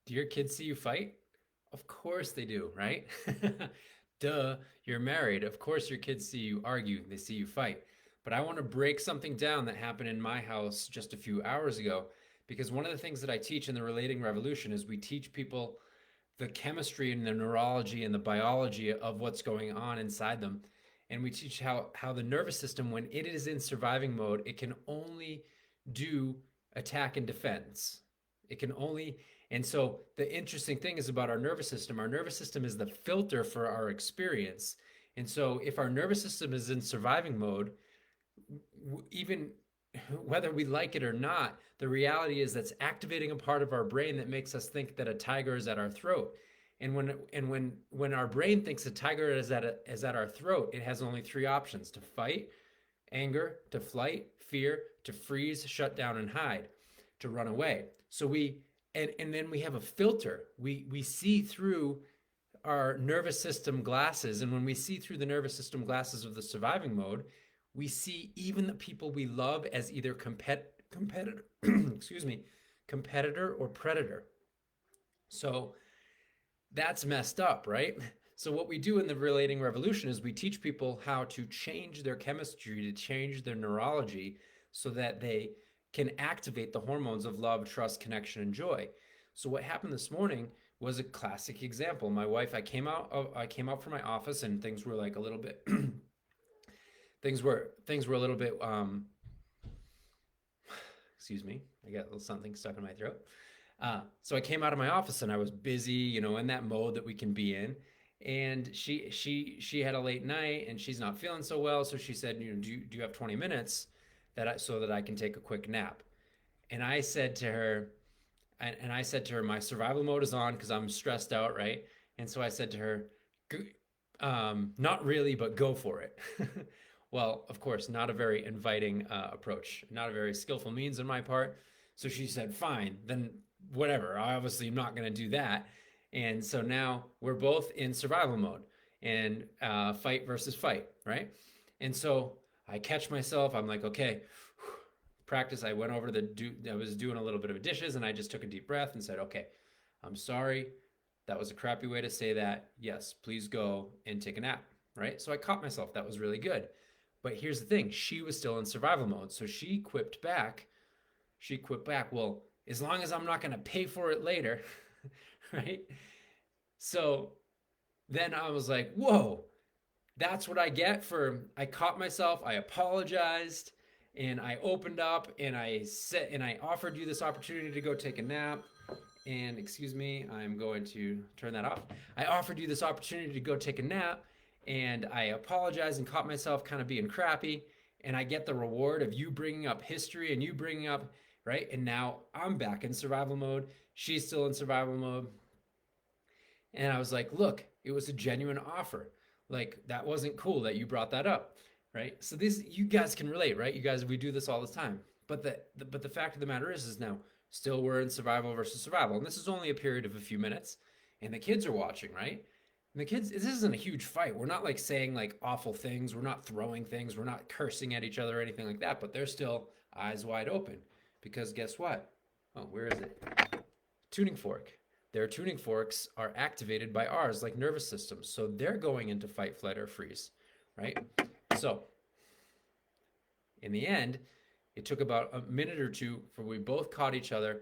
Do your kids see you fight? Of course they do, right? Duh, you're married. Of course your kids see you argue, they see you fight. But I want to break something down that happened in my house just a few hours ago because one of the things that I teach in the Relating Revolution is we teach people the chemistry and the neurology and the biology of what's going on inside them. And we teach how the nervous system, when it is in surviving mode, it can only do attack and defense. It can only, and so the interesting thing is about our nervous system is the filter for our experience. And so if our nervous system is in surviving mode, even whether we like it or not, the reality is that's activating a part of our brain that makes us think that a tiger is at our throat. And when our brain thinks a tiger is at our throat, it has only three options: to fight, anger, to flight, fear, to freeze, shut down, and hide, to run away. So and then we have a filter. We see through our nervous system glasses, and when we see through the nervous system glasses of the surviving mode, we see even the people we love as either competitor, excuse me, competitor or predator. So that's messed up, right? So what we do in the Relating Revolution is we teach people how to change their chemistry, to change their neurology so that they can activate the hormones of love, trust, connection, and joy. So what happened this morning was a classic example. My wife, I came out from my office and things were like a little bit things were a little bit excuse me, I got a little something stuck in my throat. So I came out of my office and I was busy, in that mode that we can be in. And she had a late night and she's not feeling so well. So she said, do you have 20 minutes so that I can take a quick nap? And I said to her, my survival mode is on because I'm stressed out, right? And so I said to her, not really, but go for it. Well, of course, not a very inviting approach, not a very skillful means on my part. So she said, fine, then whatever. I obviously am not going to do that. And so now we're both in survival mode and fight versus fight, right? And so I catch myself. I'm like, okay, practice. I went over I was doing a little bit of dishes and I just took a deep breath and said, okay, I'm sorry. That was a crappy way to say that. Yes, please go and take a nap, right? So I caught myself. That was really good. But here's the thing, she was still in survival mode. So she quipped back. Well, as long as I'm not going to pay for it later, right? So then I was like, whoa, that's what I get I caught myself, I apologized, and I opened up and I offered you this opportunity to go take a nap. And excuse me, I'm going to turn that off. I offered you this opportunity to go take a nap, and I apologized and caught myself kind of being crappy. And I get the reward of you bringing up history and you bringing up, right? And now I'm back in survival mode. She's still in survival mode. And I was like, look, it was a genuine offer. Like, that wasn't cool that you brought that up, right? So you guys can relate, right? You guys, we do this all the time. But the fact of the matter is now still we're in survival versus survival. And this is only a period of a few minutes. And the kids are watching, right? And the kids, this isn't a huge fight. We're not like saying like awful things. We're not throwing things. We're not cursing at each other or anything like that. But they're still eyes wide open. Because guess what? Oh, where is it? Tuning fork. Their tuning forks are activated by ours, like nervous systems. So they're going into fight, flight, or freeze, right? So in the end, it took about a minute or two for we both caught each other.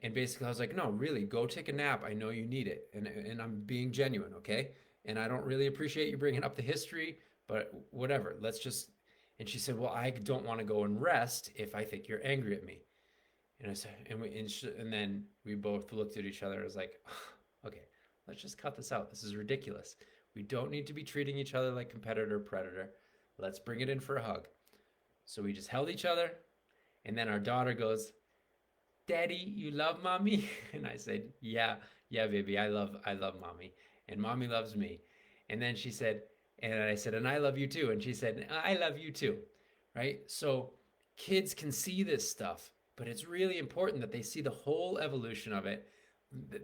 And basically, I was like, no, really, go take a nap. I know you need it. And I'm being genuine, okay? And I don't really appreciate you bringing up the history, but whatever. And she said, well, I don't want to go and rest if I think you're angry at me. And I said, and then we both looked at each other. I was like, okay, let's just cut this out. This is ridiculous. We don't need to be treating each other like competitor predator. Let's bring it in for a hug. So we just held each other. And then our daughter goes, Daddy, you love mommy? And I said, yeah, baby, I love mommy. And mommy loves me. And then she said, and I said, and I love you too. And she said, I love you too. Right? So kids can see this stuff, but it's really important that they see the whole evolution of it,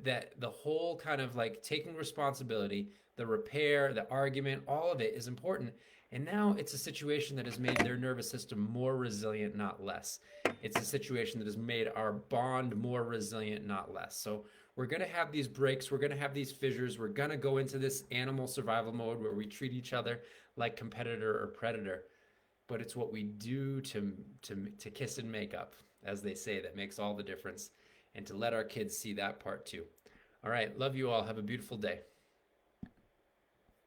that the whole kind of like taking responsibility, the repair, the argument, all of it is important. And now it's a situation that has made their nervous system more resilient, not less. It's a situation that has made our bond more resilient, not less. So we're going to have these breaks. We're going to have these fissures. We're going to go into this animal survival mode where we treat each other like competitor or predator. But it's what we do to kiss and make up, as they say, that makes all the difference. And to let our kids see that part too. All right. Love you all. Have a beautiful day.